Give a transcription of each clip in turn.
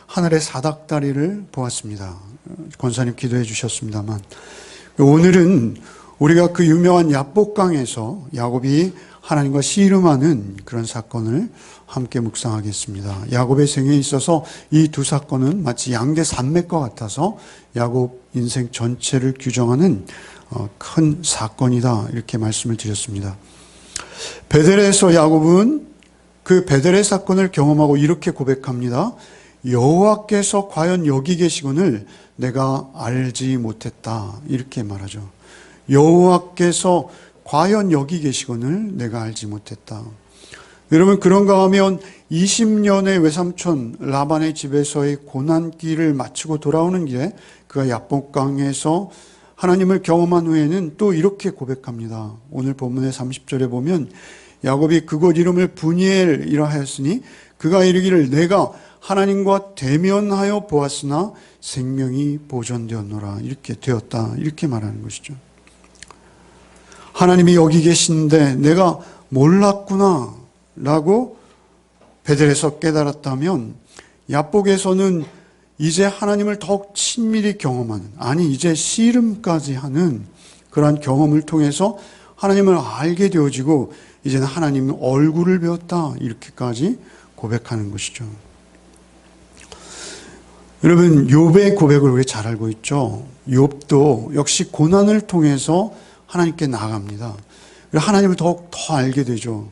하늘의 사닥다리를 보았습니다. 권사님 기도해 주셨습니다만, 오늘은 우리가 그 유명한 야복강에서 야곱이 하나님과 씨름하는 그런 사건을 함께 묵상하겠습니다. 야곱의 생애에 있어서 이 두 사건은 마치 양대 산맥과 같아서 야곱 인생 전체를 규정하는 큰 사건이다, 이렇게 말씀을 드렸습니다. 베델에서 야곱은 그 베델의 사건을 경험하고 이렇게 고백합니다. 여호와께서 과연 여기 계시거늘 내가 알지 못했다, 이렇게 말하죠. 여호와께서 과연 여기 계시거늘 내가 알지 못했다. 여러분, 그런가 하면 20년의 외삼촌 라반의 집에서의 고난길을 마치고 돌아오는 길에 그가 야복강에서 하나님을 경험한 후에는 또 이렇게 고백합니다. 오늘 본문의 30절에 보면 야곱이 그곳 이름을 브니엘이라 하였으니 그가 이르기를 내가 하나님과 대면하여 보았으나 생명이 보존되었노라, 이렇게 되었다, 이렇게 말하는 것이죠. 하나님이 여기 계신데 내가 몰랐구나 라고 베델에서 깨달았다면, 야복에서는 이제 하나님을 더욱 친밀히 경험하는, 아니 이제 씨름까지 하는 그러한 경험을 통해서 하나님을 알게 되어지고 이제는 하나님 얼굴을 배웠다, 이렇게까지 고백하는 것이죠. 여러분, 욥의 고백을 우리 잘 알고 있죠. 욥도 역시 고난을 통해서 하나님께 나아갑니다. 하나님을 더욱 더 알게 되죠.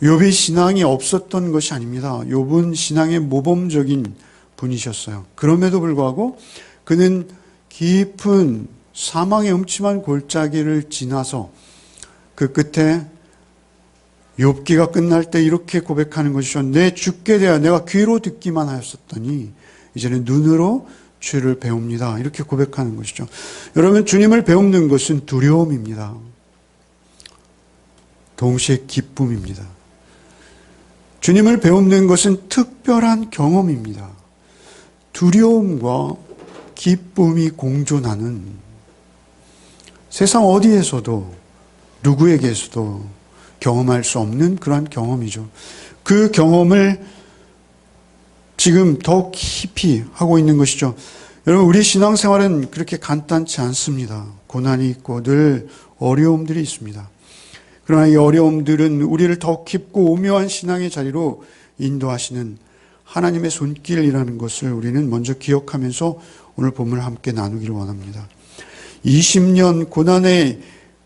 욥이 신앙이 없었던 것이 아닙니다. 욥은 신앙의 모범적인 분이셨어요. 그럼에도 불구하고 그는 깊은 사망의 음침한 골짜기를 지나서 그 끝에 욥기가 끝날 때 이렇게 고백하는 것이죠. 내 주께 대하여 내가 귀로 듣기만 하였었더니 이제는 눈으로 주를 배웁니다, 이렇게 고백하는 것이죠. 여러분, 주님을 배우는 것은 두려움입니다. 동시에 기쁨입니다. 주님을 배우는 것은 특별한 경험입니다. 두려움과 기쁨이 공존하는, 세상 어디에서도 누구에게서도 경험할 수 없는 그러한 경험이죠. 그 경험을 지금 더 깊이 하고 있는 것이죠. 여러분, 우리 신앙생활은 그렇게 간단치 않습니다. 고난이 있고 늘 어려움들이 있습니다. 그러나 이 어려움들은 우리를 더 깊고 오묘한 신앙의 자리로 인도하시는 하나님의 손길이라는 것을 우리는 먼저 기억하면서 오늘 본문을 함께 나누기를 원합니다. 20년 고난의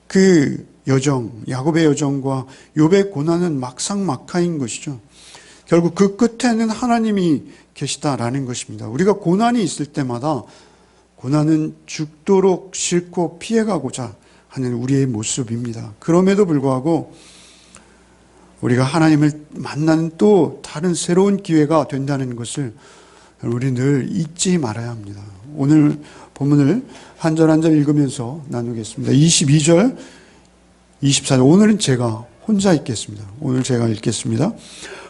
그 여정, 야곱의 여정과 욥의 고난은 막상막하인 것이죠. 결국 그 끝에는 하나님이 계시다라는 것입니다. 우리가 고난이 있을 때마다 고난은 죽도록 싫고 피해가고자 하는 우리의 모습입니다. 그럼에도 불구하고 우리가 하나님을 만나는 또 다른 새로운 기회가 된다는 것을 우리 늘 잊지 말아야 합니다. 오늘 본문을 한 절 한 절 읽으면서 나누겠습니다. 22절, 24절, 오늘은 제가 혼자 읽겠습니다. 오늘 제가 읽겠습니다.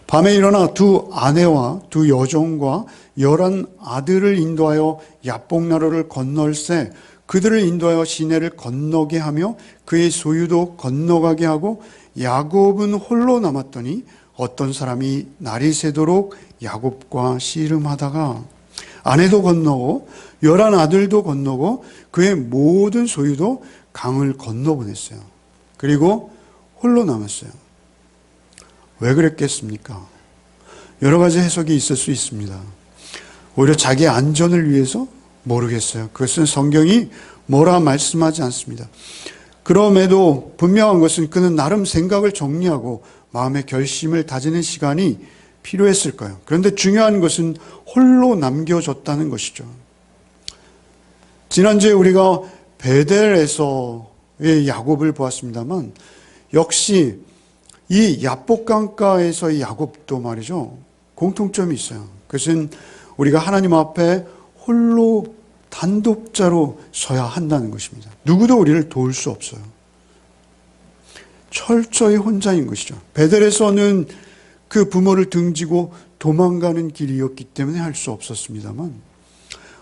밤에 일어나 두 아내와 두 여종과 11 아들을 인도하여 야복나루를 건널새 그들을 인도하여 시내를 건너게 하며 그의 소유도 건너가게 하고 야곱은 홀로 남았더니 어떤 사람이 날이 새도록 야곱과 씨름하다가 아내도 건너고 11 아들도 건너고 그의 모든 소유도 강을 건너보냈어요. 그리고 홀로 남았어요. 왜 그랬겠습니까? 여러 가지 해석이 있을 수 있습니다. 오히려 자기의 안전을 위해서? 모르겠어요. 그것은 성경이 뭐라 말씀하지 않습니다. 그럼에도 분명한 것은 그는 나름 생각을 정리하고 마음의 결심을 다지는 시간이 필요했을 거예요. 그런데 중요한 것은 홀로 남겨졌다는 것이죠. 지난주에 우리가 베델에서의 야곱을 보았습니다만, 역시 이 야복강가에서의 야곱도 말이죠, 공통점이 있어요. 그것은 우리가 하나님 앞에 홀로 단독자로 서야 한다는 것입니다. 누구도 우리를 도울 수 없어요. 철저히 혼자인 것이죠. 베델에서는 그 부모를 등지고 도망가는 길이었기 때문에 할 수 없었습니다만,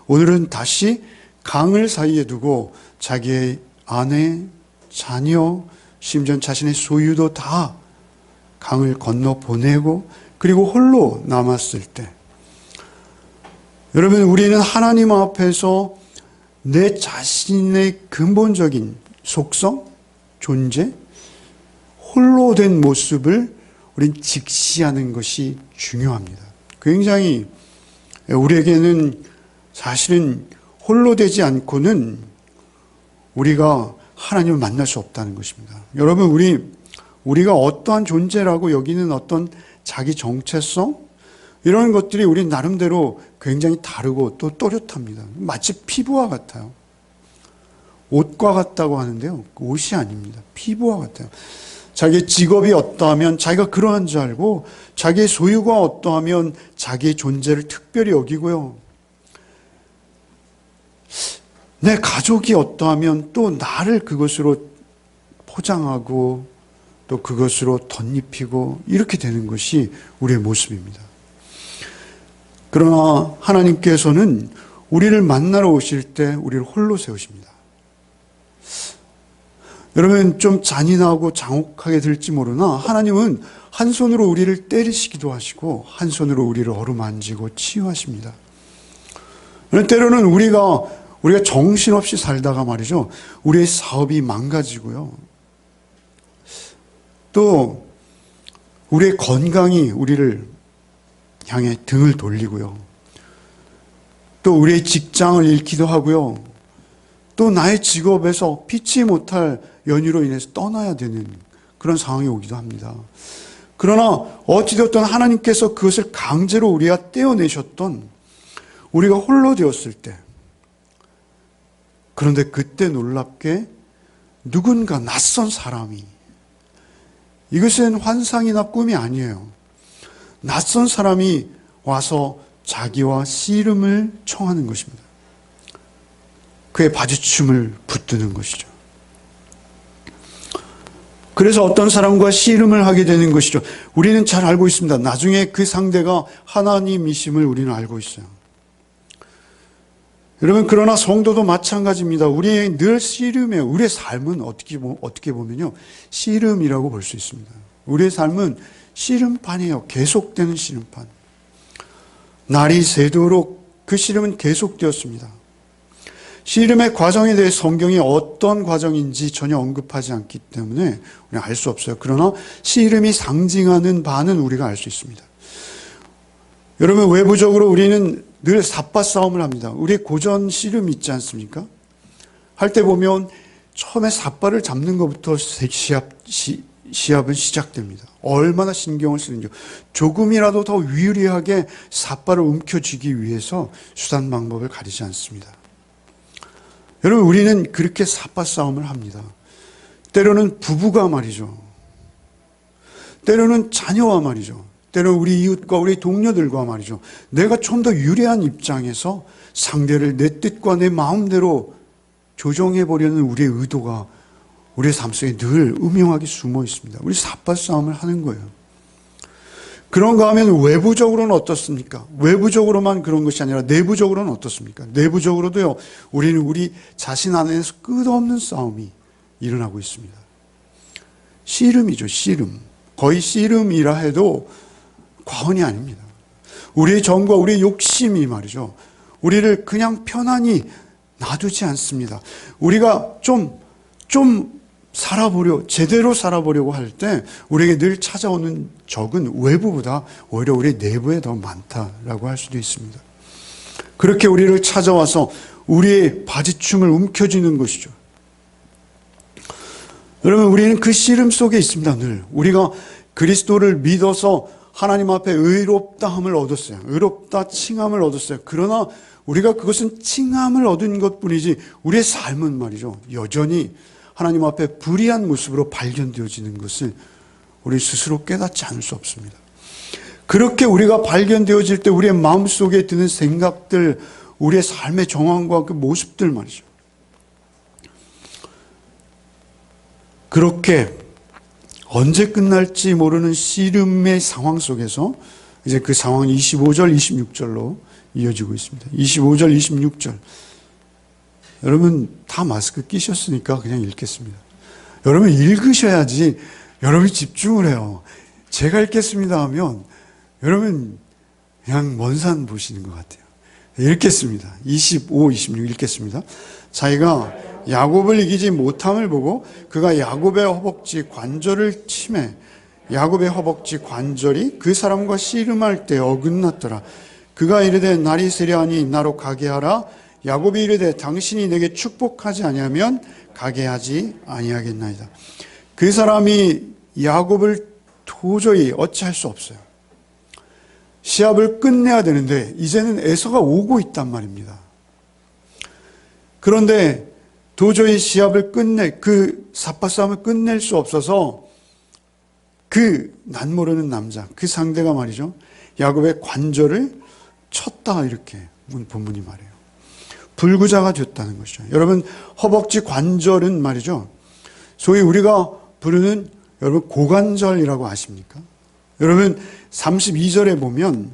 오늘은 다시 강을 사이에 두고 자기의 아내, 자녀, 심지어 자신의 소유도 다 강을 건너 보내고 그리고 홀로 남았을 때 여러분, 우리는 하나님 앞에서 내 자신의 근본적인 속성, 존재, 홀로 된 모습을 우린 직시하는 것이 중요합니다. 굉장히 우리에게는 사실은 홀로 되지 않고는 우리가 하나님을 만날 수 없다는 것입니다. 여러분, 우리가 어떠한 존재라고 여기는 어떤 자기 정체성, 이런 것들이 우리 나름대로 굉장히 다르고 또 또렷합니다. 마치 피부와 같아요. 옷과 같다고 하는데요, 옷이 아닙니다. 피부와 같아요. 자기의 직업이 어떠하면 자기가 그러한 줄 알고, 자기의 소유가 어떠하면 자기의 존재를 특별히 여기고요. 내 가족이 어떠하면 또 나를 그것으로 포장하고 또 그것으로 덧입히고 이렇게 되는 것이 우리의 모습입니다. 그러나 하나님께서는 우리를 만나러 오실 때 우리를 홀로 세우십니다. 여러분, 좀 잔인하고 장혹하게 들을지 모르나 하나님은 한 손으로 우리를 때리시기도 하시고 한 손으로 우리를 어루만지고 치유하십니다. 때로는 우리가 정신없이 살다가 말이죠, 우리의 사업이 망가지고요, 또 우리의 건강이 우리를 향해 등을 돌리고요, 또 우리의 직장을 잃기도 하고요, 또 나의 직업에서 피치 못할 연유로 인해서 떠나야 되는 그런 상황이 오기도 합니다. 그러나 어찌되었든 하나님께서 그것을 강제로 우리가 떼어내셨던 우리가 홀로 되었을 때, 그런데 그때 놀랍게 누군가 낯선 사람이, 이것은 환상이나 꿈이 아니에요. 낯선 사람이 와서 자기와 씨름을 청하는 것입니다. 그의 바지춤을 붙드는 것이죠. 그래서 어떤 사람과 씨름을 하게 되는 것이죠. 우리는 잘 알고 있습니다. 나중에 그 상대가 하나님이심을 우리는 알고 있어요. 여러분, 그러나 성도도 마찬가지입니다. 우리의 늘 씨름에, 우리의 삶은 어떻게 보면요, 씨름이라고 볼 수 있습니다. 우리의 삶은 씨름판이에요. 계속되는 씨름판. 날이 새도록 그 씨름은 계속되었습니다. 씨름의 과정에 대해 성경이 어떤 과정인지 전혀 언급하지 않기 때문에 우리는 알 수 없어요. 그러나 씨름이 상징하는 바는 우리가 알 수 있습니다. 여러분, 외부적으로 우리는 늘 삿바 싸움을 합니다. 우리의 고전 씨름 있지 않습니까? 할 때 보면 처음에 삿바를 잡는 것부터 시합은 시작됩니다. 얼마나 신경을 쓰는지. 조금이라도 더 유리하게 삿바를 움켜쥐기 위해서 수단 방법을 가리지 않습니다. 여러분, 우리는 그렇게 삿바 싸움을 합니다. 때로는 부부가 말이죠, 때로는 자녀와 말이죠, 때로는 우리 이웃과 우리 동료들과 말이죠, 내가 좀 더 유리한 입장에서 상대를 내 뜻과 내 마음대로 조정해보려는 우리의 의도가 우리의 삶 속에 늘 음흉하게 숨어 있습니다. 우리 삿바 싸움을 하는 거예요. 그런가 하면 외부적으로는 어떻습니까? 외부적으로만 그런 것이 아니라 내부적으로는 어떻습니까? 내부적으로도요, 우리는 우리 자신 안에서 끝없는 싸움이 일어나고 있습니다. 씨름이죠, 씨름. 거의 씨름이라 해도 과언이 아닙니다. 우리의 정과 우리의 욕심이 말이죠, 우리를 그냥 편안히 놔두지 않습니다. 우리가 좀 제대로 살아보려고 할 때 우리에게 늘 찾아오는 적은 외부보다 오히려 우리 내부에 더 많다라고 할 수도 있습니다. 그렇게 우리를 찾아와서 우리의 바지춤을 움켜쥐는 것이죠. 여러분, 우리는 그 씨름 속에 있습니다. 늘 우리가 그리스도를 믿어서 하나님 앞에 의롭다함을 얻었어요. 의롭다 칭함을 얻었어요. 그러나 우리가 그것은 칭함을 얻은 것뿐이지 우리의 삶은 말이죠, 여전히 하나님 앞에 불의한 모습으로 발견되어지는 것을 우리 스스로 깨닫지 않을 수 없습니다. 그렇게 우리가 발견되어질 때 우리의 마음속에 드는 생각들, 우리의 삶의 정황과 그 모습들 말이죠, 그렇게 언제 끝날지 모르는 씨름의 상황 속에서 이제 그 상황이 25절, 26절로 이어지고 있습니다. 25절, 26절. 여러분, 다 마스크 끼셨으니까 그냥 읽겠습니다. 여러분, 읽으셔야지 여러분이 집중을 해요. 제가 읽겠습니다 하면 여러분 그냥 먼 산 보시는 것 같아요. 읽겠습니다. 25, 26 읽겠습니다. 자기가 야곱을 이기지 못함을 보고 그가 야곱의 허벅지 관절을 치매 야곱의 허벅지 관절이 그 사람과 씨름할 때 어긋났더라. 그가 이르되 날이 세려하니 나로 가게 하라. 야곱이 이르되 당신이 내게 축복하지 아니하면 가게 하지 아니하겠나이다. 그 사람이 야곱을 도저히 어찌할 수 없어요. 시합을 끝내야 되는데 이제는 에서가 오고 있단 말입니다. 그런데 도저히 시합을 그 삿바싸움을 끝낼 수 없어서 그 낯모르는 남자, 그 상대가 말이죠. 야곱의 관절을 쳤다 이렇게 본문이 말해요. 불구자가 됐다는 것이죠. 여러분 허벅지 관절은 말이죠. 소위 우리가 부르는 여러분 고관절이라고 아십니까? 여러분 32절에 보면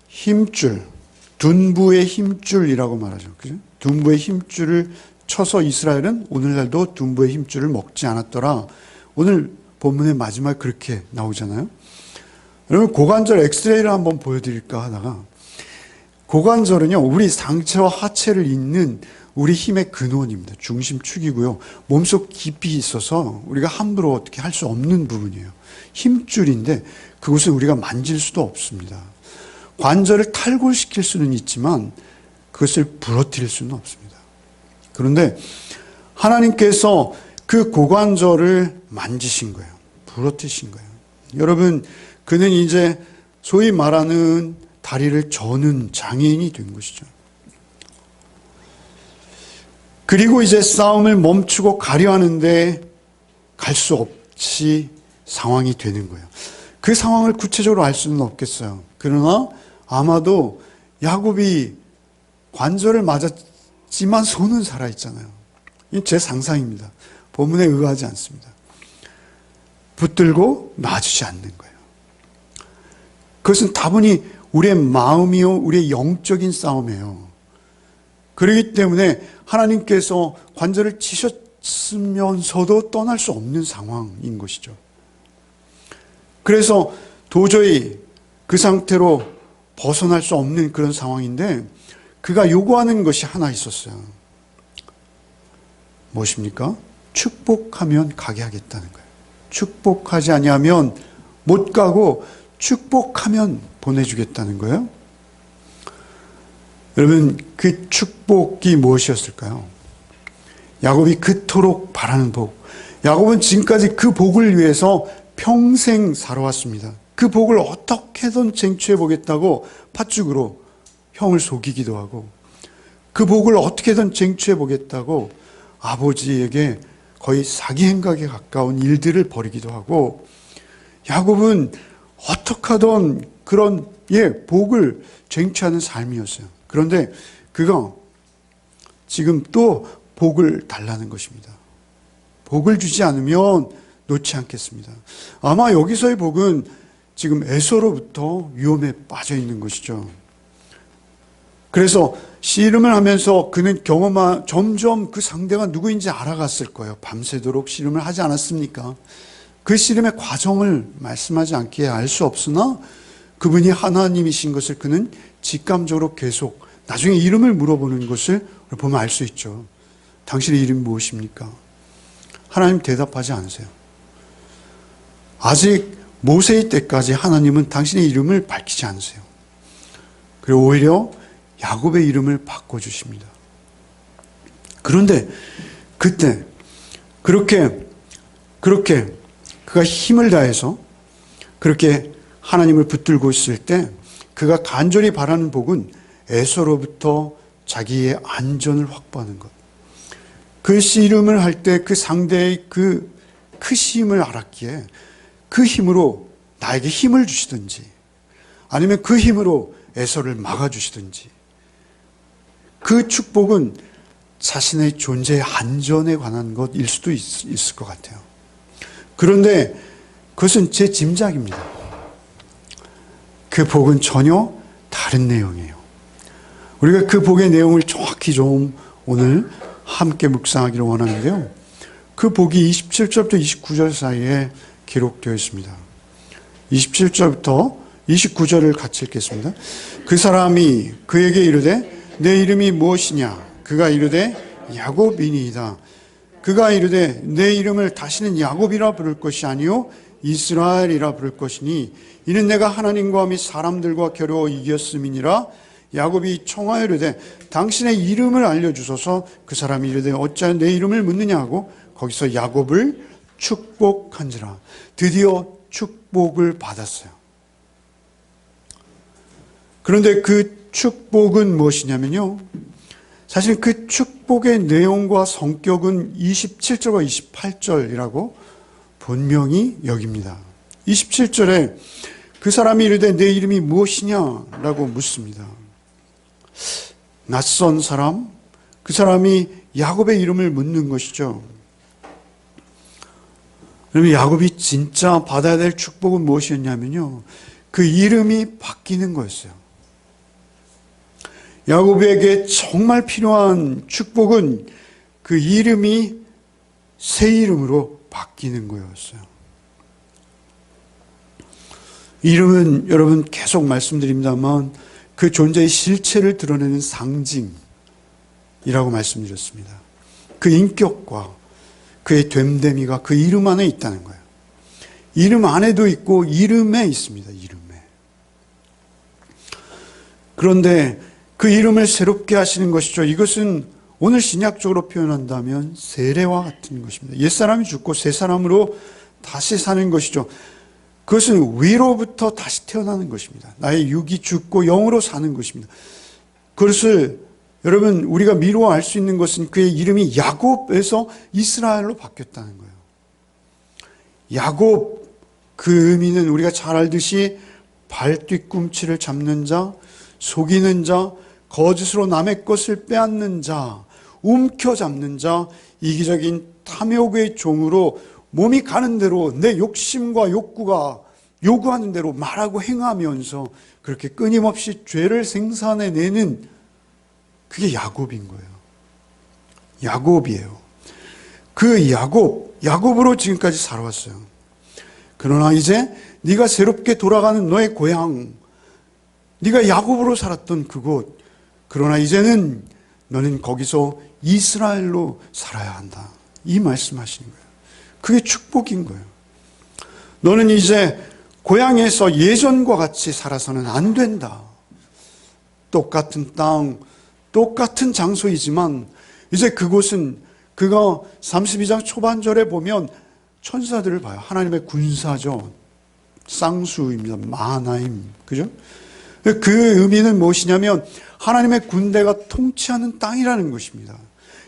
힘줄, 둔부의 힘줄이라고 말하죠. 그죠? 둔부의 힘줄을 쳐서 이스라엘은 오늘날도 둔부의 힘줄을 먹지 않았더라. 오늘 본문의 마지막 그렇게 나오잖아요. 여러분 고관절 엑스레이를 한번 보여드릴까 하다가 고관절은요 우리 상체와 하체를 잇는 우리 힘의 근원입니다. 중심축이고요. 몸속 깊이 있어서 우리가 함부로 어떻게 할 수 없는 부분이에요. 힘줄인데 그곳을 우리가 만질 수도 없습니다. 관절을 탈골시킬 수는 있지만 그것을 부러뜨릴 수는 없습니다. 그런데 하나님께서 그 고관절을 만지신 거예요. 부러뜨리신 거예요. 여러분 그는 이제 소위 말하는 다리를 저는 장애인이 된 것이죠. 그리고 이제 싸움을 멈추고 가려 하는데 갈 수 없이 상황이 되는 거예요. 그 상황을 구체적으로 알 수는 없겠어요. 그러나 아마도 야곱이 관절을 맞았지만 손은 살아있잖아요. 이 제 상상입니다. 본문에 의하지 않습니다. 붙들고 놔주지 않는 거예요. 그것은 다분히 우리의 마음이요, 우리의 영적인 싸움이에요. 그렇기 때문에 하나님께서 관절을 치셨으면서도 떠날 수 없는 상황인 것이죠. 그래서 도저히 그 상태로 벗어날 수 없는 그런 상황인데 그가 요구하는 것이 하나 있었어요. 무엇입니까? 축복하면 가게 하겠다는 거예요. 축복하지 아니하면 못 가고 축복하면 보내주겠다는 거예요. 여러분 그 축복이 무엇이었을까요? 야곱이 그토록 바라는 복. 야곱은 지금까지 그 복을 위해서 평생 살아왔습니다. 그 복을 어떻게든 쟁취해 보겠다고 팥죽으로 형을 속이기도 하고 그 복을 어떻게든 쟁취해 보겠다고 아버지에게 거의 사기 행각에 가까운 일들을 벌이기도 하고 야곱은 어떻게 하든 그런 복을 쟁취하는 삶이었어요. 그런데 그가 지금 또 복을 달라는 것입니다. 복을 주지 않으면 놓지 않겠습니다. 아마 여기서의 복은 지금 에서로부터 위험에 빠져 있는 것이죠. 그래서 씨름을 하면서 그는 점점 그 상대가 누구인지 알아갔을 거예요. 밤새도록 씨름을 하지 않았습니까? 그 씨름의 과정을 말씀하지 않기에 알 수 없으나 그분이 하나님이신 것을 그는 직감적으로 계속 나중에 이름을 물어보는 것을 보면 알 수 있죠. 당신의 이름이 무엇입니까? 하나님 대답하지 않으세요. 아직 모세의 때까지 하나님은 당신의 이름을 밝히지 않으세요. 그리고 오히려 야곱의 이름을 바꿔주십니다. 그런데 그때 그렇게 그가 힘을 다해서 그렇게 하나님을 붙들고 있을 때 그가 간절히 바라는 복은 에서로부터 자기의 안전을 확보하는 것. 그 씨름을 할 때 그 상대의 그 크심을 알았기에 그 힘으로 나에게 힘을 주시든지 아니면 그 힘으로 에서를 막아주시든지 그 축복은 자신의 존재의 안전에 관한 것일 수도 있을 것 같아요. 그런데 그것은 제 짐작입니다. 그 복은 전혀 다른 내용이에요. 우리가 그 복의 내용을 정확히 좀 오늘 함께 묵상하기를 원하는데요. 그 복이 27절부터 29절 사이에 기록되어 있습니다. 27절부터 29절을 같이 읽겠습니다. 그 사람이 그에게 이르되 내 이름이 무엇이냐? 그가 이르되 야곱이니이다. 그가 이르되 내 이름을 다시는 야곱이라 부를 것이 아니요 이스라엘이라 부를 것이니 이는 내가 하나님과 및 사람들과 겨루어 이겼음이니라. 야곱이 청하여 이르되 당신의 이름을 알려주소서. 그 사람이 이르되 어찌하여 내 이름을 묻느냐 하고 거기서 야곱을 축복한지라. 드디어 축복을 받았어요. 그런데 그 축복은 무엇이냐면요, 사실 그 축복의 내용과 성격은 27절과 28절이라고 분명히 여깁니다. 27절에 그 사람이 이르되 내 이름이 무엇이냐라고 묻습니다. 낯선 사람, 그 사람이 야곱의 이름을 묻는 것이죠. 그러면 야곱이 진짜 받아야 될 축복은 무엇이었냐면요, 그 이름이 바뀌는 거였어요. 야곱에게 정말 필요한 축복은 그 이름이 새 이름으로 바뀌는 거였어요. 이름은 여러분 계속 말씀드립니다만 그 존재의 실체를 드러내는 상징이라고 말씀드렸습니다. 그 인격과 그의 됨됨이가 그 이름 안에 있다는 거예요. 이름 안에도 있고 이름에 있습니다. 이름에. 그런데 그 이름을 새롭게 하시는 것이죠. 이것은 오늘 신약적으로 표현한다면 세례와 같은 것입니다. 옛사람이 죽고 새 사람으로 다시 사는 것이죠. 그것은 위로부터 다시 태어나는 것입니다. 나의 육이 죽고 영으로 사는 것입니다. 그것을 여러분 우리가 미루어 알 수 있는 것은 그의 이름이 야곱에서 이스라엘로 바뀌었다는 거예요. 야곱, 그 의미는 우리가 잘 알듯이 발뒤꿈치를 잡는 자, 속이는 자, 거짓으로 남의 것을 빼앗는 자, 움켜잡는 자, 이기적인 탐욕의 종으로 몸이 가는 대로 내 욕심과 욕구가 요구하는 대로 말하고 행하면서 그렇게 끊임없이 죄를 생산해내는, 그게 야곱인 거예요. 야곱이에요. 그 야곱으로 지금까지 살아왔어요. 그러나 이제 네가 새롭게 돌아가는 너의 고향, 네가 야곱으로 살았던 그곳, 그러나 이제는 너는 거기서 이스라엘로 살아야 한다. 이 말씀하시는 거예요. 그게 축복인 거예요. 너는 이제 고향에서 예전과 같이 살아서는 안 된다. 똑같은 땅, 똑같은 장소이지만 이제 그곳은, 그가 32장 초반절에 보면 천사들을 봐요. 하나님의 군사죠. 쌍수입니다. 마하나임. 그죠? 그 의미는 무엇이냐면 하나님의 군대가 통치하는 땅이라는 것입니다.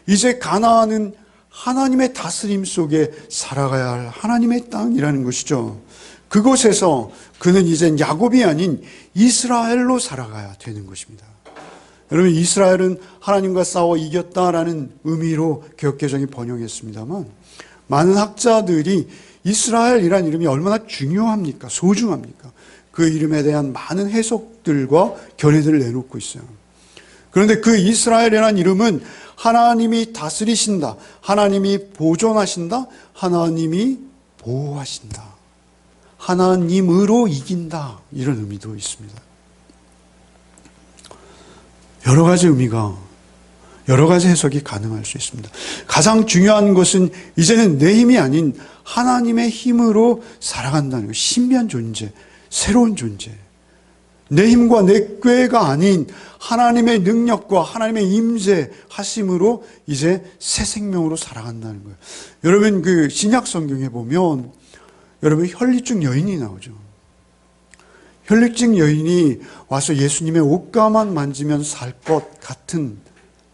이제 가나안은 하나님의 다스림 속에 살아가야 할 하나님의 땅이라는 것이죠. 그곳에서 그는 이제 야곱이 아닌 이스라엘로 살아가야 되는 것입니다. 여러분, 이스라엘은 하나님과 싸워 이겼다라는 의미로 개역개정이 번역했습니다만, 많은 학자들이 이스라엘이라는 이름이 얼마나 중요합니까? 소중합니까? 그 이름에 대한 많은 해석들과 견해들을 내놓고 있어요. 그런데 그 이스라엘이라는 이름은 하나님이 다스리신다, 하나님이 보존하신다, 하나님이 보호하신다, 하나님으로 이긴다, 이런 의미도 있습니다. 여러 가지 의미가, 여러 가지 해석이 가능할 수 있습니다. 가장 중요한 것은 이제는 내 힘이 아닌 하나님의 힘으로 살아간다는 것. 신비한 존재, 새로운 존재. 내 힘과 내 꾀가 아닌 하나님의 능력과 하나님의 임재하심으로 이제 새 생명으로 살아간다는 거예요. 여러분, 그 신약 성경에 보면 여러분 혈리증 여인이 나오죠. 혈리증 여인이 와서 예수님의 옷가만 만지면 살 것 같은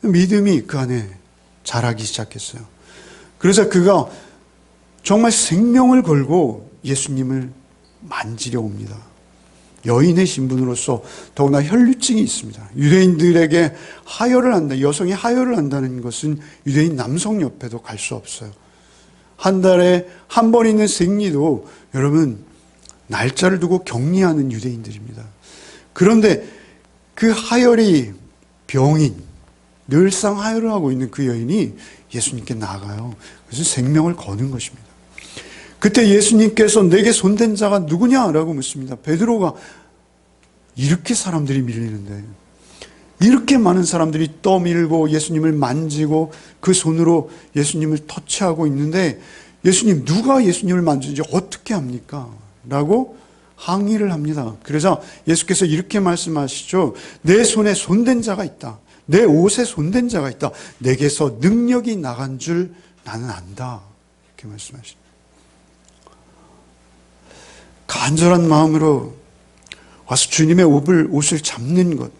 믿음이 그 안에 자라기 시작했어요. 그래서 그가 정말 생명을 걸고 예수님을 만지려 옵니다. 여인의 신분으로서 더구나 혈류증이 있습니다. 유대인들에게 하혈을 한다, 여성이 하혈을 한다는 것은 유대인 남성 옆에도 갈 수 없어요. 한 달에 한 번 있는 생리도 여러분 날짜를 두고 격리하는 유대인들입니다. 그런데 그 하혈이 병인, 늘상 하혈을 하고 있는 그 여인이 예수님께 나아가요. 그래서 생명을 거는 것입니다. 그때 예수님께서 내게 손댄 자가 누구냐라고 묻습니다. 베드로가 이렇게 사람들이 밀리는데, 이렇게 많은 사람들이 떠밀고 예수님을 만지고 그 손으로 예수님을 터치하고 있는데, 예수님, 누가 예수님을 만지는지 어떻게 합니까? 라고 항의를 합니다. 그래서 예수께서 이렇게 말씀하시죠. 내 손에 손댄 자가 있다. 내 옷에 손댄 자가 있다. 내게서 능력이 나간 줄 나는 안다. 이렇게 말씀하십니다. 간절한 마음으로 와서 주님의 옷을 잡는 것,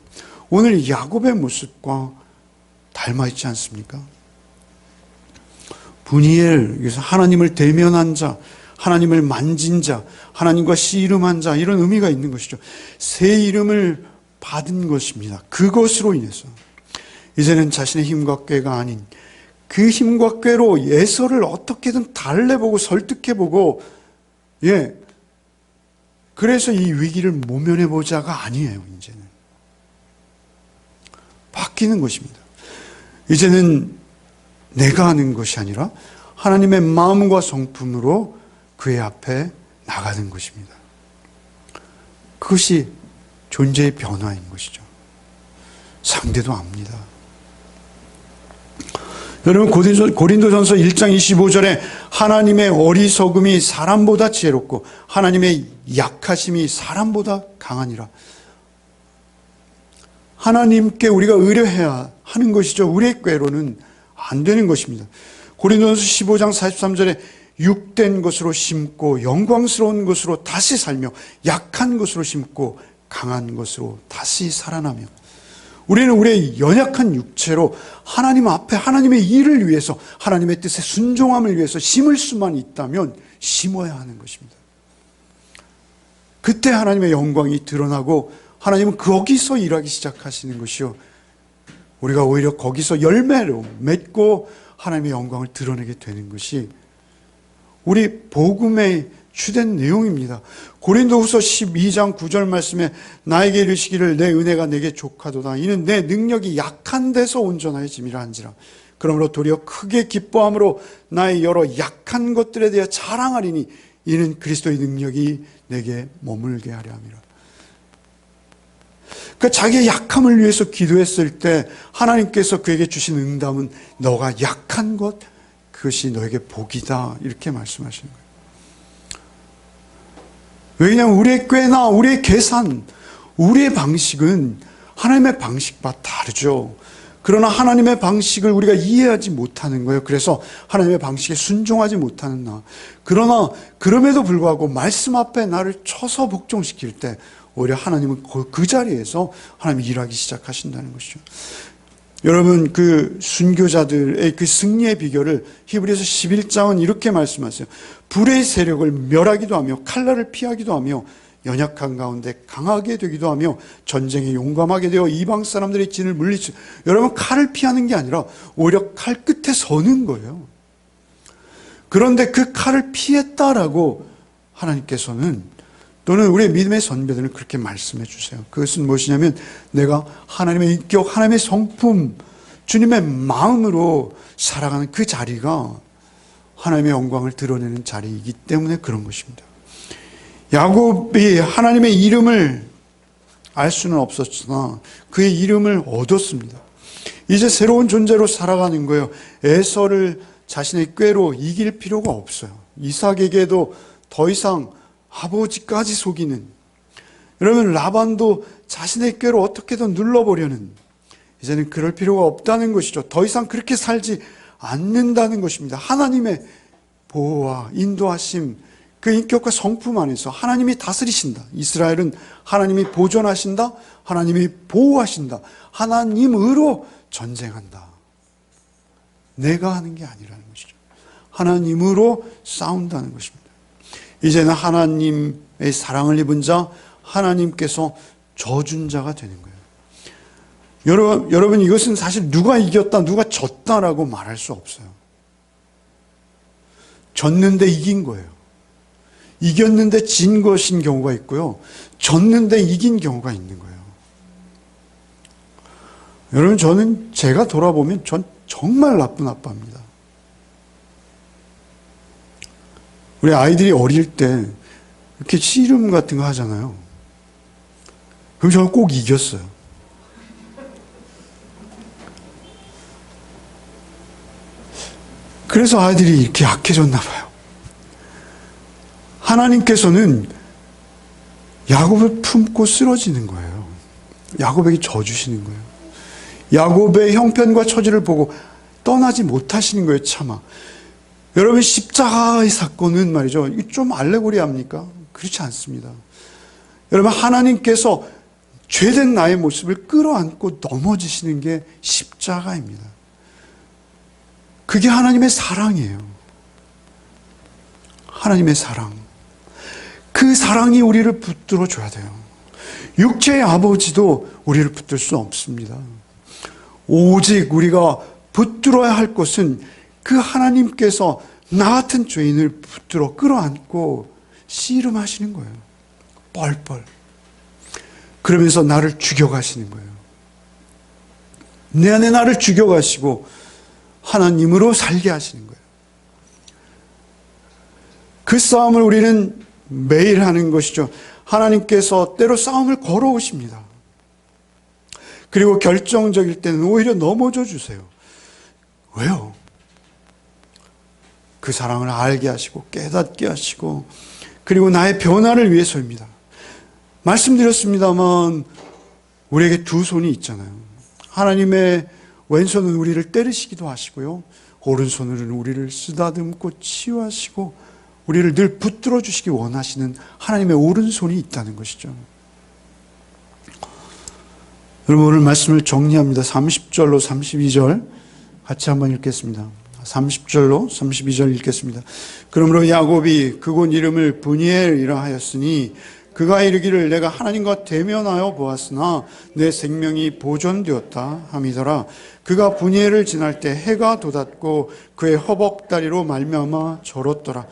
오늘 야곱의 모습과 닮아 있지 않습니까? 분이엘, 여기서 하나님을 대면한 자, 하나님을 만진 자, 하나님과 씨름한 자, 이런 의미가 있는 것이죠. 새 이름을 받은 것입니다. 그것으로 인해서 이제는 자신의 힘과 꾀가 아닌 그 힘과 꾀로 에서를 어떻게든 달래보고 설득해보고, 그래서 이 위기를 모면해보자가 아니에요. 이제는 바뀌는 것입니다. 이제는 내가 하는 것이 아니라 하나님의 마음과 성품으로 그의 앞에 나가는 것입니다. 그것이 존재의 변화인 것이죠. 상대도 압니다. 여러분, 고린도전서 1장 25절에 하나님의 어리석음이 사람보다 지혜롭고 하나님의 약하심이 사람보다 강하니라. 하나님께 우리가 의뢰해야 하는 것이죠. 우리의 꾀로는 안 되는 것입니다. 고린도전서 15장 43절에 육된 것으로 심고 영광스러운 것으로 다시 살며 약한 것으로 심고 강한 것으로 다시 살아나며, 우리는 우리의 연약한 육체로 하나님 앞에 하나님의 일을 위해서, 하나님의 뜻에 순종함을 위해서 심을 수만 있다면 심어야 하는 것입니다. 그때 하나님의 영광이 드러나고 하나님은 거기서 일하기 시작하시는 것이요, 우리가 오히려 거기서 열매로 맺고 하나님의 영광을 드러내게 되는 것이 우리 복음의 주된 내용입니다. 고린도후서 12장 9절 말씀에 나에게 이르시기를 내 은혜가 내게 족하도다. 이는 내 능력이 약한 데서 온전하여짐이라 한지라. 그러므로 도리어 크게 기뻐함으로 나의 여러 약한 것들에 대해 자랑하리니 이는 그리스도의 능력이 내게 머물게 하려 함이라. 그러니까 자기의 약함을 위해서 기도했을 때 하나님께서 그에게 주신 응답은 너가 약한 것, 그것이 너에게 복이다, 이렇게 말씀하시는 거예요. 왜냐하면 우리의 꾀나 우리의 계산, 우리의 방식은 하나님의 방식과 다르죠. 그러나 하나님의 방식을 우리가 이해하지 못하는 거예요. 그래서 하나님의 방식에 순종하지 못하는 나. 그러나 그럼에도 불구하고 말씀 앞에 나를 쳐서 복종시킬 때 오히려 하나님은 그 자리에서 하나님이 일하기 시작하신다는 것이죠. 여러분, 그 순교자들의 그 승리의 비결을 히브리서 11장은 이렇게 말씀하세요. 불의 세력을 멸하기도 하며 칼날을 피하기도 하며 연약한 가운데 강하게 되기도 하며 전쟁에 용감하게 되어 이방 사람들의 진을 물리치. 여러분, 칼을 피하는 게 아니라 오히려 칼 끝에 서는 거예요. 그런데 그 칼을 피했다라고 하나님께서는, 또는 우리의 믿음의 선배들은 그렇게 말씀해 주세요. 그것은 무엇이냐면 내가 하나님의 인격, 하나님의 성품, 주님의 마음으로 살아가는 그 자리가 하나님의 영광을 드러내는 자리이기 때문에 그런 것입니다. 야곱이 하나님의 이름을 알 수는 없었으나 그의 이름을 얻었습니다. 이제 새로운 존재로 살아가는 거예요. 에서를 자신의 꾀로 이길 필요가 없어요. 이삭에게도 더 이상 아버지까지 속이는, 여러분, 라반도 자신의 꾀로 어떻게든 눌러보려는, 이제는 그럴 필요가 없다는 것이죠. 더 이상 그렇게 살지 않는다는 것입니다. 하나님의 보호와 인도하심, 그 인격과 성품 안에서 하나님이 다스리신다. 이스라엘은 하나님이 보존하신다. 하나님이 보호하신다. 하나님으로 전쟁한다. 내가 하는 게 아니라는 것이죠. 하나님으로 싸운다는 것입니다. 이제는 하나님의 사랑을 입은 자, 하나님께서 져준 자가 되는 거예요. 여러분, 이것은 사실 누가 이겼다, 누가 졌다라고 말할 수 없어요. 졌는데 이긴 거예요. 이겼는데 진 것인 경우가 있고요. 졌는데 이긴 경우가 있는 거예요. 여러분, 저는 제가 돌아보면 전 정말 나쁜 아빠입니다. 우리 아이들이 어릴 때 이렇게 씨름 같은 거 하잖아요. 그럼 저는 꼭 이겼어요. 그래서 아이들이 이렇게 약해졌나 봐요. 하나님께서는 야곱을 품고 쓰러지는 거예요. 야곱에게 져주시는 거예요. 야곱의 형편과 처지를 보고 떠나지 못하시는 거예요, 차마. 여러분, 십자가의 사건은 말이죠, 이게 좀 알레고리합니까? 그렇지 않습니다. 여러분, 하나님께서 죄된 나의 모습을 끌어안고 넘어지시는 게 십자가입니다. 그게 하나님의 사랑이에요. 하나님의 사랑. 그 사랑이 우리를 붙들어 줘야 돼요. 육체의 아버지도 우리를 붙들 수 없습니다. 오직 우리가 붙들어야 할 것은 그 하나님께서 나 같은 죄인을 붙들어 끌어안고 씨름하시는 거예요. 뻘뻘. 그러면서 나를 죽여가시는 거예요. 내 안에 나를 죽여가시고 하나님으로 살게 하시는 거예요. 그 싸움을 우리는 매일 하는 것이죠. 하나님께서 때로 싸움을 걸어오십니다. 그리고 결정적일 때는 오히려 넘어져 주세요. 왜요? 그 사랑을 알게 하시고 깨닫게 하시고 그리고 나의 변화를 위해서입니다. 말씀드렸습니다만 우리에게 두 손이 있잖아요. 하나님의 왼손은 우리를 때리시기도 하시고요. 오른손으로는 우리를 쓰다듬고 치유하시고 우리를 늘 붙들어 주시기 원하시는 하나님의 오른손이 있다는 것이죠. 여러분, 오늘 말씀을 정리합니다. 30절로 32절 같이 한번 읽겠습니다. 30절로 32절 읽겠습니다. 그러므로 야곱이 그곳 이름을 브니엘이라 하였으니 그가 이르기를 내가 하나님과 대면하여 보았으나 내 생명이 보존되었다 함이더라. 그가 브니엘을 지날 때 해가 돋았고 그의 허벅다리로 말미암아 절었더라.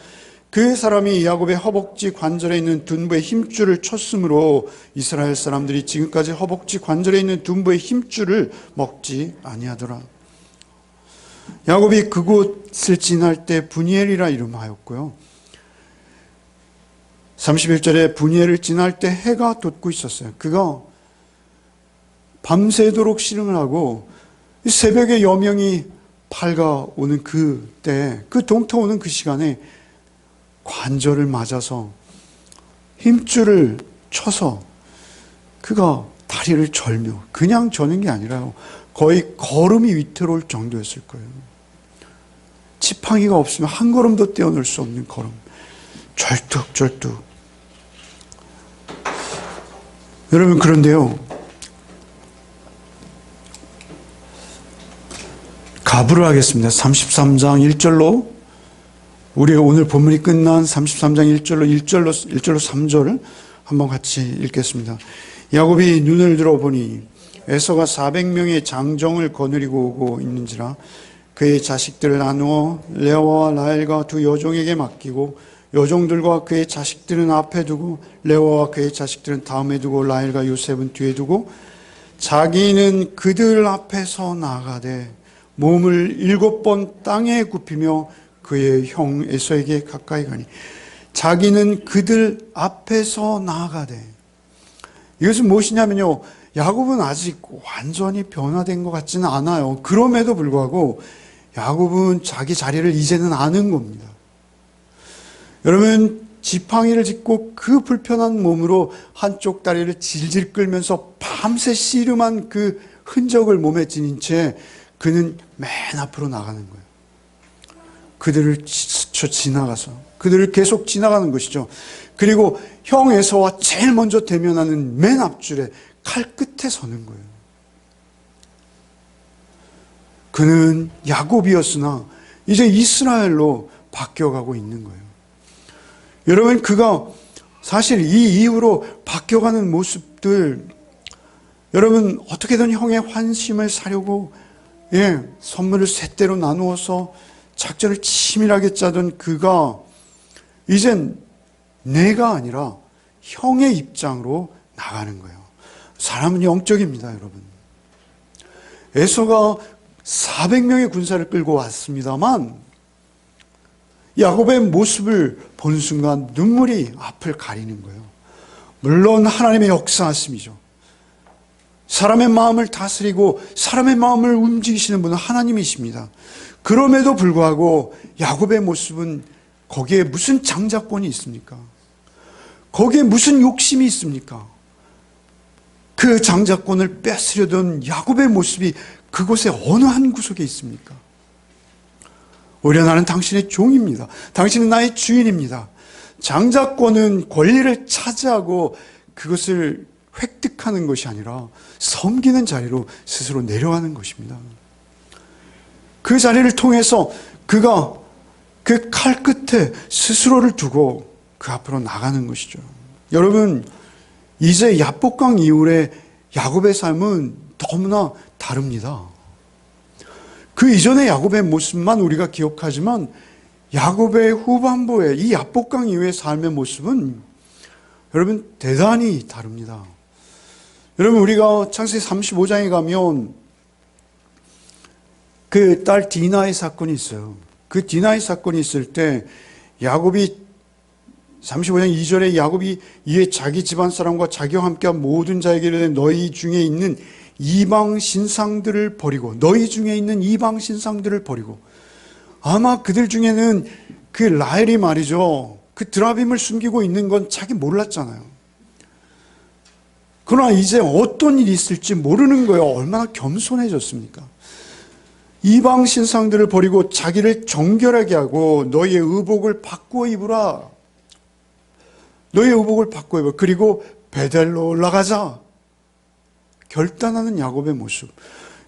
그 사람이 야곱의 허벅지 관절에 있는 둔부의 힘줄을 쳤으므로 이스라엘 사람들이 지금까지 허벅지 관절에 있는 둔부의 힘줄을 먹지 아니하더라. 야곱이 그곳을 지날 때 브니엘이라 이름하였고요. 31절에 브니엘을 지날 때 해가 돋고 있었어요. 그가 밤새도록 씨름을 하고 새벽에 여명이 밝아오는 그때, 그 동터오는 그 시간에 관절을 맞아서 힘줄을 쳐서 그가 다리를 절며, 그냥 저는 게 아니라요, 거의 걸음이 위태로울 정도였을 거예요. 지팡이가 없으면 한 걸음도 떼어놓을 수 없는 걸음. 절뚝절뚝. 여러분, 그런데요, 가부를 하겠습니다. 33장 1절로, 우리가 오늘 본문이 끝난 33장 1절로 3절을 한번 같이 읽겠습니다. 야곱이 눈을 들어보니 에서가 400명의 장정을 거느리고 오고 있는지라 그의 자식들을 나누어 레아와 라헬과 두 여종에게 맡기고 여종들과 그의 자식들은 앞에 두고 레아와 그의 자식들은 다음에 두고 라헬과 요셉은 뒤에 두고 자기는 그들 앞에서 나가되 몸을 7번 땅에 굽히며 그의 형 에서에게 가까이 가니, 자기는 그들 앞에서 나아가되. 이것은 무엇이냐면요, 야곱은 아직 완전히 변화된 것 같지는 않아요. 그럼에도 불구하고 야곱은 자기 자리를 이제는 아는 겁니다. 여러분, 지팡이를 짚고 그 불편한 몸으로 한쪽 다리를 질질 끌면서 밤새 씨름한 그 흔적을 몸에 지닌 채 그는 맨 앞으로 나가는 거예요. 그들을 스쳐 지나가서 그들을 계속 지나가는 것이죠. 그리고 형 에서와 제일 먼저 대면하는 맨 앞줄에 칼 끝에 서는 거예요. 그는 야곱이었으나 이제 이스라엘로 바뀌어가고 있는 거예요. 여러분, 그가 사실 이 이후로 바뀌어가는 모습들, 여러분, 어떻게든 형의 환심을 사려고 선물을 셋대로 나누어서 작전을 치밀하게 짜던 그가 이젠 내가 아니라 형의 입장으로 나가는 거예요. 사람은 영적입니다, 여러분. 에서가 400명의 군사를 끌고 왔습니다만 야곱의 모습을 보는 순간 눈물이 앞을 가리는 거예요. 물론 하나님의 역사하심이죠. 사람의 마음을 다스리고 사람의 마음을 움직이시는 분은 하나님이십니다. 그럼에도 불구하고 야곱의 모습은 거기에 무슨 장자권이 있습니까? 거기에 무슨 욕심이 있습니까? 그 장자권을 뺏으려던 야곱의 모습이 그곳의 어느 한 구석에 있습니까? 오히려 나는 당신의 종입니다. 당신은 나의 주인입니다. 장자권은 권리를 차지하고 그것을 획득하는 것이 아니라 섬기는 자리로 스스로 내려가는 것입니다. 그 자리를 통해서 그가 그 칼 끝에 스스로를 두고 그 앞으로 나가는 것이죠. 여러분, 이제 야복강 이후에 야곱의 삶은 너무나 다릅니다. 그 이전의 야곱의 모습만 우리가 기억하지만 야곱의 후반부에 이 야복강 이후의 삶의 모습은 여러분 대단히 다릅니다. 여러분, 우리가 창세기 35장에 가면 그 딸 디나의 사건이 있어요. 그 디나의 사건이 있을 때 야곱이 35장 2절에 야곱이 이에 자기 집안 사람과 자기와 함께한 모든 자에게 이르되 너희 중에 있는 이방 신상들을 버리고 너희 중에 있는 이방 신상들을 버리고 아마 그들 중에는 그 라헬이 말이죠. 그 드라빔을 숨기고 있는 건 자기 몰랐잖아요. 그러나 이제 어떤 일이 있을지 모르는 거예요. 얼마나 겸손해졌습니까? 이방 신상들을 버리고 자기를 정결하게 하고 너희의 의복을 바꾸어 입으라. 너희의 의복을 바꾸어 입어. 그리고 베델로 올라가자. 결단하는 야곱의 모습.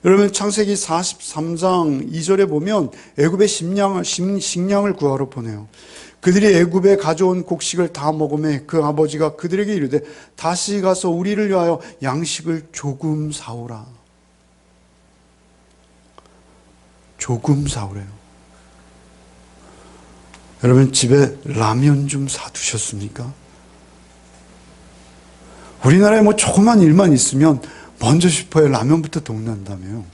여러분, 창세기 43장 2절에 보면 애굽의 식량을 구하러 보내요. 그들이 애굽에 가져온 곡식을 다 먹으며 그 아버지가 그들에게 이르되 다시 가서 우리를 위하여 양식을 조금 사오라. 조금 사오래요. 여러분, 집에 라면 좀 사두셨습니까? 우리나라에 뭐 조그만 일만 있으면 먼저 슈퍼에 라면부터 동난다며요.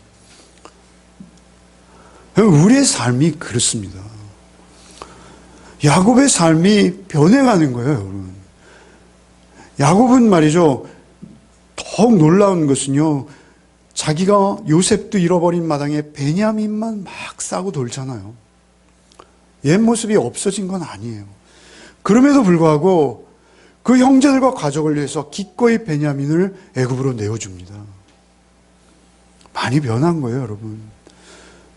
우리의 삶이 그렇습니다. 야곱의 삶이 변해가는 거예요, 여러분. 야곱은 말이죠, 더욱 놀라운 것은요, 자기가 요셉도 잃어버린 마당에 베냐민만 막 싸고 돌잖아요. 옛 모습이 없어진 건 아니에요. 그럼에도 불구하고 그 형제들과 가족을 위해서 기꺼이 베냐민을 애굽으로 내어줍니다. 많이 변한 거예요, 여러분.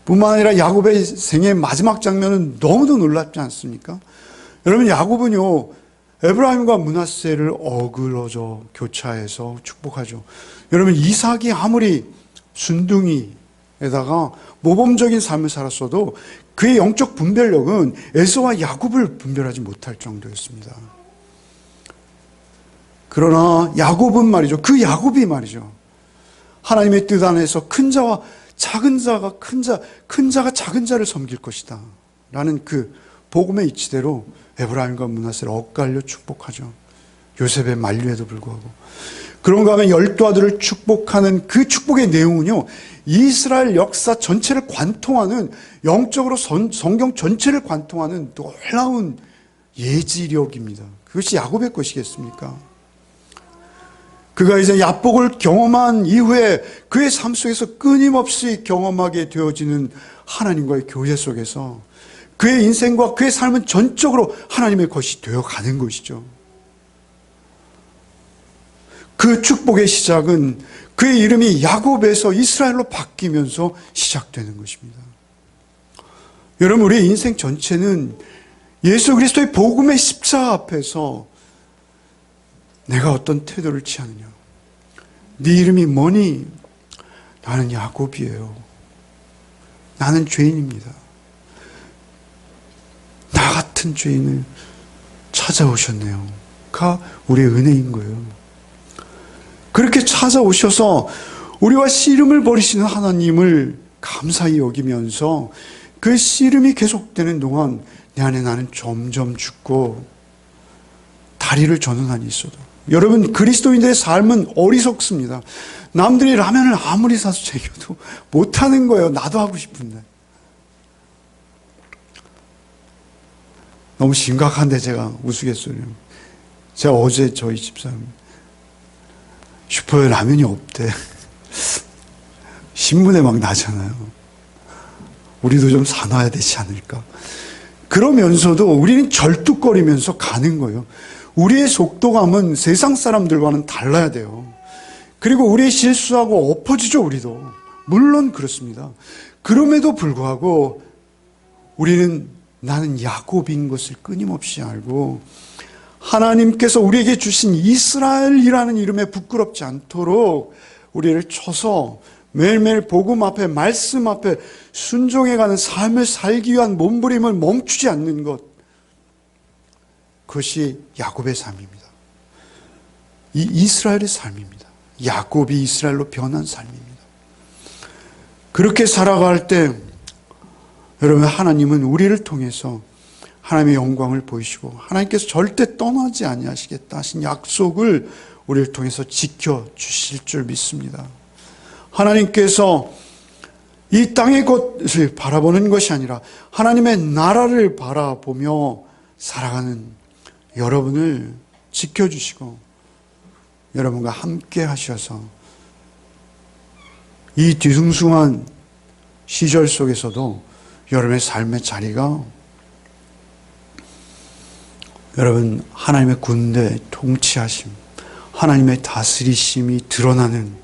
뿐만 아니라 야곱의 생애 마지막 장면은 너무도 놀랍지 않습니까? 여러분, 야곱은요, 에브라임과 므낫세를 어그러져 교차해서 축복하죠. 여러분, 이삭이 아무리 순둥이에다가 모범적인 삶을 살았어도 그의 영적 분별력은 에서와 야곱을 분별하지 못할 정도였습니다. 그러나 야곱은 말이죠. 그 야곱이 말이죠. 하나님의 뜻 안에서 큰 자와 작은 자가 큰 자가 작은 자를 섬길 것이다. 라는 그 복음의 이치대로 에브라임과 므낫세를 엇갈려 축복하죠. 요셉의 만류에도 불구하고. 그런가 하면 12아들을 축복하는 그 축복의 내용은요, 이스라엘 역사 전체를 관통하는, 영적으로 성경 전체를 관통하는 놀라운 예지력입니다. 그것이 야곱의 것이겠습니까? 그가 이제 야복을 경험한 이후에 그의 삶 속에서 끊임없이 경험하게 되어지는 하나님과의 교제 속에서 그의 인생과 그의 삶은 전적으로 하나님의 것이 되어가는 것이죠. 그 축복의 시작은 그의 이름이 야곱에서 이스라엘로 바뀌면서 시작되는 것입니다. 여러분, 우리의 인생 전체는 예수 그리스도의 복음의 십자가 앞에서 내가 어떤 태도를 취하느냐. 네 이름이 뭐니? 나는 야곱이에요. 나는 죄인입니다. 나 같은 죄인을 찾아오셨네요. 가 우리의 은혜인 거예요. 그렇게 찾아오셔서 우리와 씨름을 벌이시는 하나님을 감사히 여기면서 그 씨름이 계속되는 동안 내 안에 나는 점점 죽고 다리를 저는 한이 있어도. 여러분, 그리스도인들의 삶은 어리석습니다. 남들이 라면을 아무리 사서 챙겨도 못하는 거예요. 나도 하고 싶은데. 너무 심각한데 제가 우스갯소리로. 제가 어제 저희 집사람 슈퍼에 라면이 없대. 신문에 막 나잖아요. 우리도 좀 사놔야 되지 않을까. 그러면서도 우리는 절뚝거리면서 가는 거예요. 우리의 속도감은 세상 사람들과는 달라야 돼요. 그리고 우리 실수하고 엎어지죠, 우리도. 물론 그렇습니다. 그럼에도 불구하고 우리는 나는 야곱인 것을 끊임없이 알고 하나님께서 우리에게 주신 이스라엘이라는 이름에 부끄럽지 않도록 우리를 쳐서 매일매일 복음 앞에, 말씀 앞에 순종해가는 삶을 살기 위한 몸부림을 멈추지 않는 것, 그것이 야곱의 삶입니다. 이 이스라엘의 삶입니다. 야곱이 이스라엘로 변한 삶입니다. 그렇게 살아갈 때 여러분, 하나님은 우리를 통해서 하나님의 영광을 보이시고 하나님께서 절대 떠나지 아니하시겠다 하신 약속을 우리를 통해서 지켜주실 줄 믿습니다. 하나님께서 이 땅의 것을 바라보는 것이 아니라 하나님의 나라를 바라보며 살아가는 여러분을 지켜주시고 여러분과 함께 하셔서 이 뒤숭숭한 시절 속에서도 여러분의 삶의 자리가 여러분 하나님의 군대 통치하심, 하나님의 다스리심이 드러나는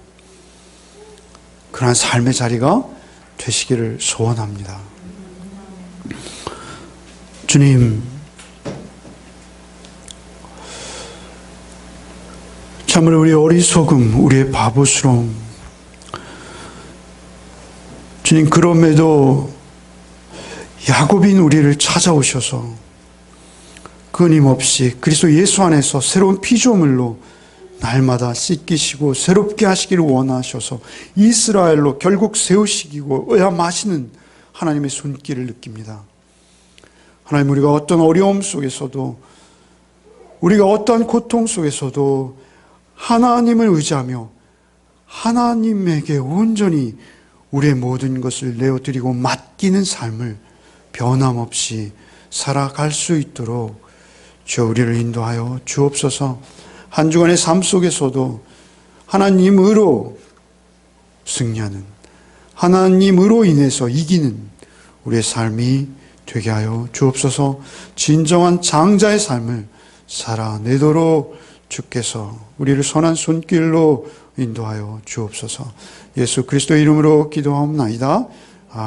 그러한 삶의 자리가 되시기를 소원합니다. 주님, 참으로 우리 어리석음, 우리의 바보스러움, 주님, 그럼에도 야곱인 우리를 찾아오셔서 끊임없이 그리스도 예수 안에서 새로운 피조물로 날마다 씻기시고 새롭게 하시기를 원하셔서 이스라엘로 결국 세우시기고야 마시는 하나님의 손길을 느낍니다. 하나님, 우리가 어떤 어려움 속에서도, 우리가 어떠한 고통 속에서도 하나님을 의지하며 하나님에게 온전히 우리의 모든 것을 내어드리고 맡기는 삶을 변함없이 살아갈 수 있도록 주여 우리를 인도하여 주옵소서. 한 주간의 삶 속에서도 하나님으로 승리하는, 하나님으로 인해서 이기는 우리의 삶이 되게 하여 주옵소서. 진정한 장자의 삶을 살아내도록 주께서 우리를 선한 손길로 인도하여 주옵소서. 예수 그리스도의 이름으로 기도하옵나이다. 아멘.